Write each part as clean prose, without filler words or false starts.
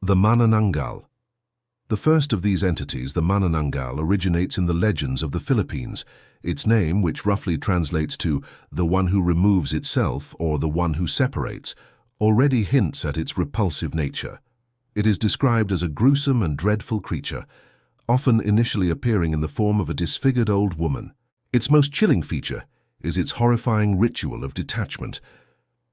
The Manananggal. The first of these entities, the Manananggal, originates in the legends of the Philippines. Its name, which roughly translates to the one who removes itself or the one who separates, already hints at its repulsive nature. It is described as a gruesome and dreadful creature, often initially appearing in the form of a disfigured old woman. Its most chilling feature is its horrifying ritual of detachment.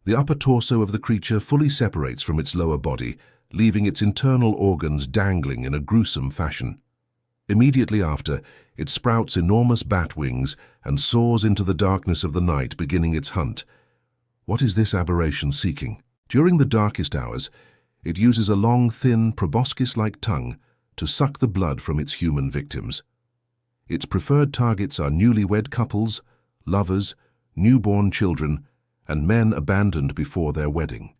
The upper torso of the creature fully separates from its lower body, leaving its internal organs dangling in a gruesome fashion. Immediately after, it sprouts enormous bat wings and soars into the darkness of the night, beginning its hunt. What is this aberration seeking? During the darkest hours, it uses a long, thin, proboscis-like tongue to suck the blood from its human victims. Its preferred targets are newlywed couples, lovers, newborn children, and men abandoned before their wedding.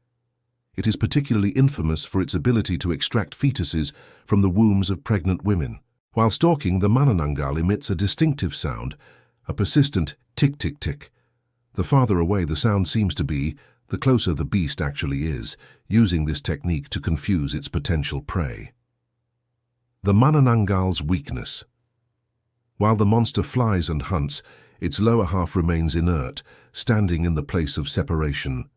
It is particularly infamous for its ability to extract fetuses from the wombs of pregnant women. While stalking, the Manananggal emits a distinctive sound, a persistent tick-tick-tick. The farther away the sound seems to be, the closer the beast actually is, using this technique to confuse its potential prey. The Manananggal's weakness. While the monster flies and hunts, its lower half remains inert, standing in the place of separation.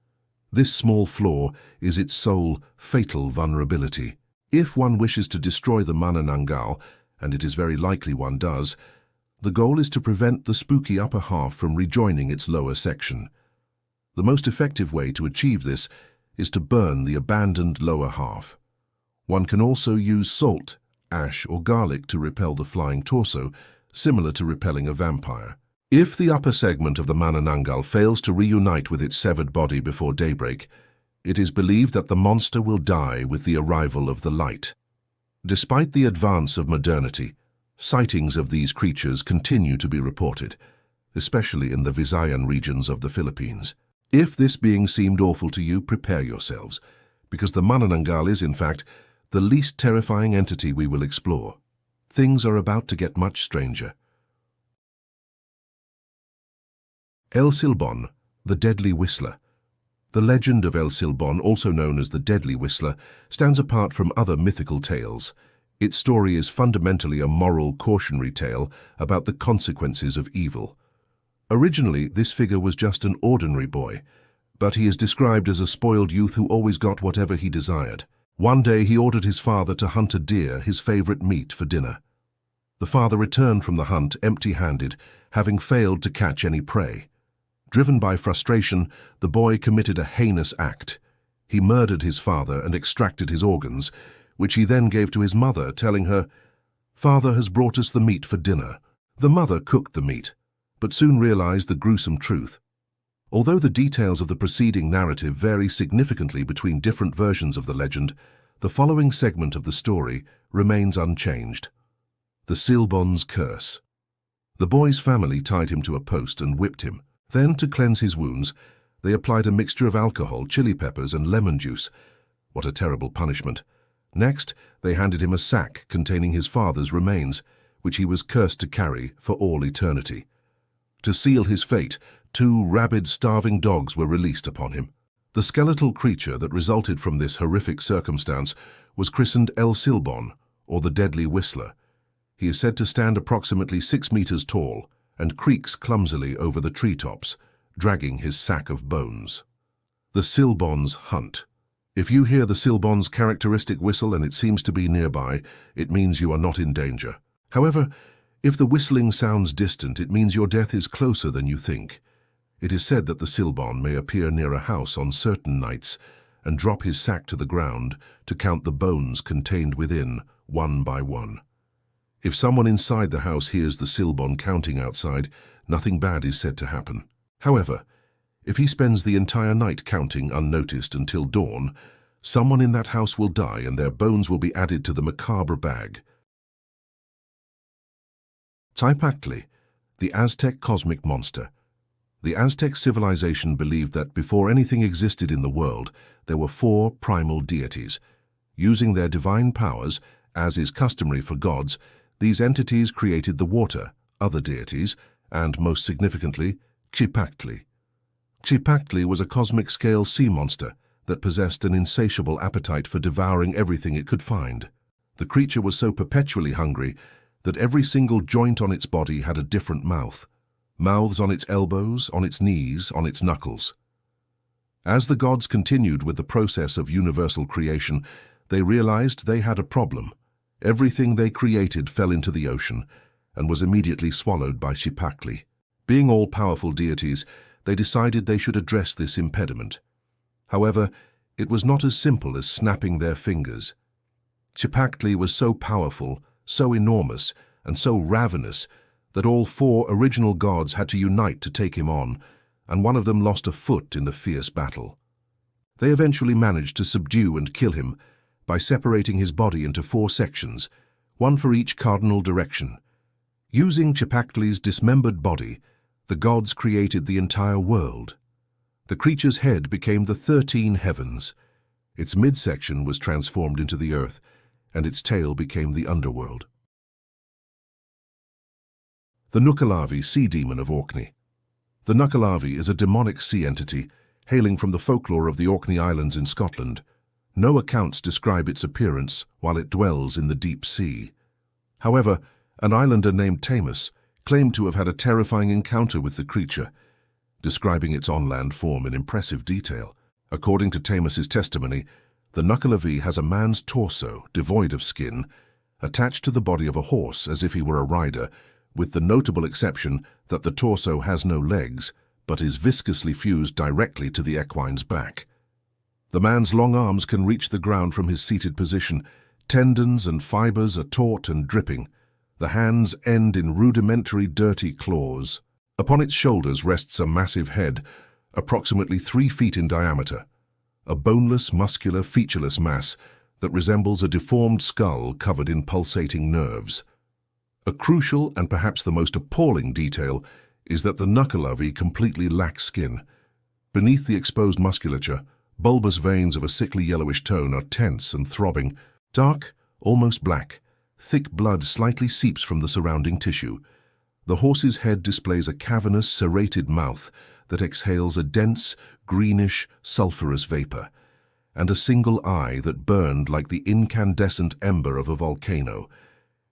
This small flaw is its sole, fatal vulnerability. If one wishes to destroy the Manananggal, and it is very likely one does, the goal is to prevent the spooky upper half from rejoining its lower section. The most effective way to achieve this is to burn the abandoned lower half. One can also use salt, ash, or garlic to repel the flying torso, similar to repelling a vampire. If the upper segment of the Manananggal fails to reunite with its severed body before daybreak, it is believed that the monster will die with the arrival of the light. Despite the advance of modernity, sightings of these creatures continue to be reported, especially in the Visayan regions of the Philippines. If this being seemed awful to you, prepare yourselves, because the Manananggal is, in fact, the least terrifying entity we will explore. Things are about to get much stranger. El Silbón, the Deadly Whistler. The legend of El Silbón, also known as the Deadly Whistler, stands apart from other mythical tales. Its story is fundamentally a moral cautionary tale about the consequences of evil. Originally, this figure was just an ordinary boy, but he is described as a spoiled youth who always got whatever he desired. One day he ordered his father to hunt a deer, his favorite meat, for dinner. The father returned from the hunt empty-handed, having failed to catch any prey. Driven by frustration, the boy committed a heinous act. He murdered his father and extracted his organs, which he then gave to his mother, telling her, "Father has brought us the meat for dinner." The mother cooked the meat, but soon realized the gruesome truth. Although the details of the preceding narrative vary significantly between different versions of the legend, the following segment of the story remains unchanged. The Silbón's curse. The boy's family tied him to a post and whipped him. Then, to cleanse his wounds, they applied a mixture of alcohol, chili peppers, and lemon juice. What a terrible punishment. Next, they handed him a sack containing his father's remains, which he was cursed to carry for all eternity. To seal his fate, 2 rabid, starving dogs were released upon him. The skeletal creature that resulted from this horrific circumstance was christened El Silbón, or the Deadly Whistler. He is said to stand approximately 6 meters tall and creaks clumsily over the treetops, dragging his sack of bones. The Silbón's hunt. If you hear the Silbón's characteristic whistle and it seems to be nearby, it means you are not in danger. However, if the whistling sounds distant, it means your death is closer than you think. It is said that the Silbón may appear near a house on certain nights and drop his sack to the ground to count the bones contained within, one by one. If someone inside the house hears the Silbón counting outside, nothing bad is said to happen. However, if he spends the entire night counting unnoticed until dawn, someone in that house will die and their bones will be added to the macabre bag. Cipactli, the Aztec cosmic monster. The Aztec civilization believed that before anything existed in the world, there were 4 primal deities. Using their divine powers, as is customary for gods, these entities created the water, other deities, and, most significantly, Cipactli. Cipactli was a cosmic-scale sea monster that possessed an insatiable appetite for devouring everything it could find. The creature was so perpetually hungry that every single joint on its body had a different mouth. Mouths on its elbows, on its knees, on its knuckles. As the gods continued with the process of universal creation, they realized they had a problem. Everything they created fell into the ocean and was immediately swallowed by Cipactli. Being all-powerful deities, they decided they should address this impediment. However, it was not as simple as snapping their fingers. Cipactli was so powerful, so enormous, and so ravenous that all four original gods had to unite to take him on, and one of them lost a foot in the fierce battle. They eventually managed to subdue and kill him by separating his body into 4 sections, one for each cardinal direction. Using Cipactli's dismembered body, the gods created the entire world. The creature's head became the 13 heavens. Its midsection was transformed into the earth, and its tail became the underworld. The Nuckelavee sea demon of Orkney. The Nuckelavee is a demonic sea entity hailing from the folklore of the Orkney Islands in Scotland. No accounts describe its appearance while it dwells in the deep sea. However, an islander named Tamus claimed to have had a terrifying encounter with the creature, describing its on-land form in impressive detail. According to Tamus's testimony, the Nuckelavee has a man's torso, devoid of skin, attached to the body of a horse as if he were a rider, with the notable exception that the torso has no legs, but is viscously fused directly to the equine's back. The man's long arms can reach the ground from his seated position. Tendons and fibers are taut and dripping. The hands end in rudimentary, dirty claws. Upon its shoulders rests a massive head, approximately 3 feet in diameter, a boneless, muscular, featureless mass that resembles a deformed skull covered in pulsating nerves. A crucial and perhaps the most appalling detail is that the Nuckelavee completely lacks skin. Beneath the exposed musculature, bulbous veins of a sickly yellowish tone are tense and throbbing. Dark, almost black, thick blood slightly seeps from the surrounding tissue. The horse's head displays a cavernous, serrated mouth that exhales a dense, greenish, sulphurous vapor, and a single eye that burned like the incandescent ember of a volcano.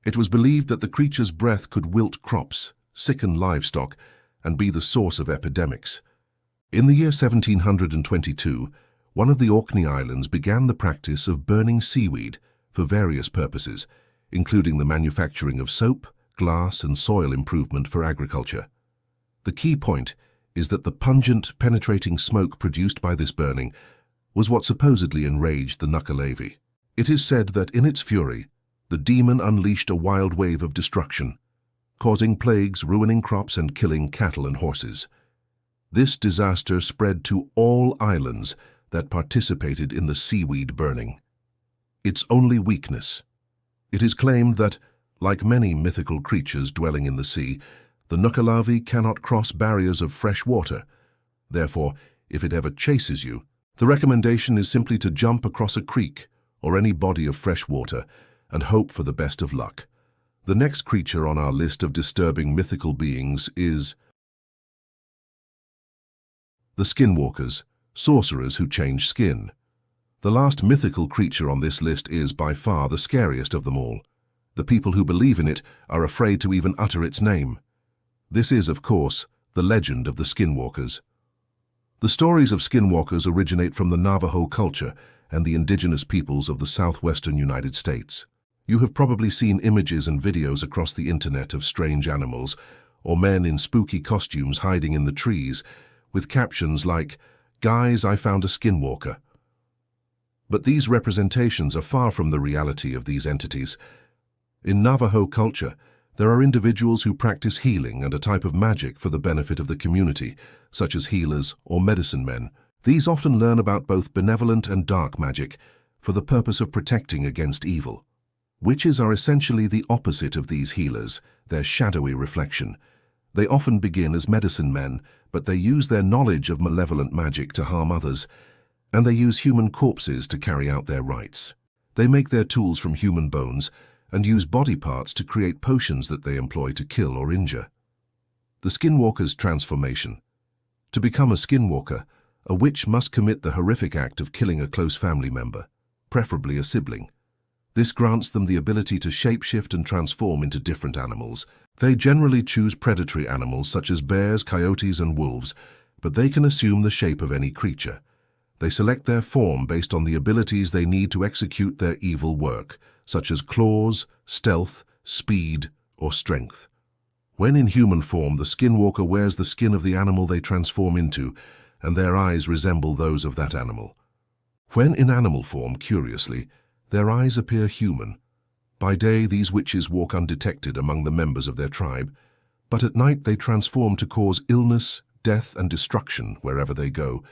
It was believed that the creature's breath could wilt crops, sicken livestock, and be the source of epidemics. In the year 1722, one of the Orkney Islands began the practice of burning seaweed for various purposes, including the manufacturing of soap, glass, and soil improvement for agriculture. The key point is that the pungent, penetrating smoke produced by this burning was what supposedly enraged the Nuckelavee. It is said that in its fury, the demon unleashed a wild wave of destruction, causing plagues, ruining crops, and killing cattle and horses. This disaster spread to all islands that participated in the seaweed burning. Its only weakness. It is claimed that, like many mythical creatures dwelling in the sea, the Nuckelavee cannot cross barriers of fresh water. Therefore, if it ever chases you, the recommendation is simply to jump across a creek or any body of fresh water and hope for the best of luck. The next creature on our list of disturbing mythical beings is the Skinwalkers, sorcerers who change skin. The last mythical creature on this list is by far the scariest of them all. The people who believe in it are afraid to even utter its name. This is, of course, the legend of the Skinwalkers. The stories of Skinwalkers originate from the Navajo culture and the indigenous peoples of the southwestern United States. You have probably seen images and videos across the internet of strange animals or men in spooky costumes hiding in the trees with captions like, "Guys, I found a skinwalker." But these representations are far from the reality of these entities. In Navajo culture, there are individuals who practice healing and a type of magic for the benefit of the community, such as healers or medicine men. These often learn about both benevolent and dark magic for the purpose of protecting against evil. Witches are essentially the opposite of these healers, their shadowy reflection. They often begin as medicine men, but they use their knowledge of malevolent magic to harm others, and they use human corpses to carry out their rites. They make their tools from human bones and use body parts to create potions that they employ to kill or injure. The Skinwalker's transformation. To become a Skinwalker, a witch must commit the horrific act of killing a close family member, preferably a sibling. This grants them the ability to shapeshift and transform into different animals. They generally choose predatory animals such as bears, coyotes, and wolves, but they can assume the shape of any creature. They select their form based on the abilities they need to execute their evil work, such as claws, stealth, speed, or strength. When in human form, the skinwalker wears the skin of the animal they transform into, and their eyes resemble those of that animal. When in animal form, curiously, their eyes appear human. By day, these witches walk undetected among the members of their tribe, but at night they transform to cause illness, death, and destruction wherever they go.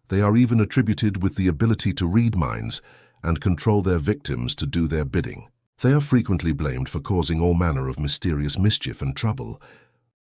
They are even attributed with the ability to read minds and control their victims to do their bidding. They are frequently blamed for causing all manner of mysterious mischief and trouble,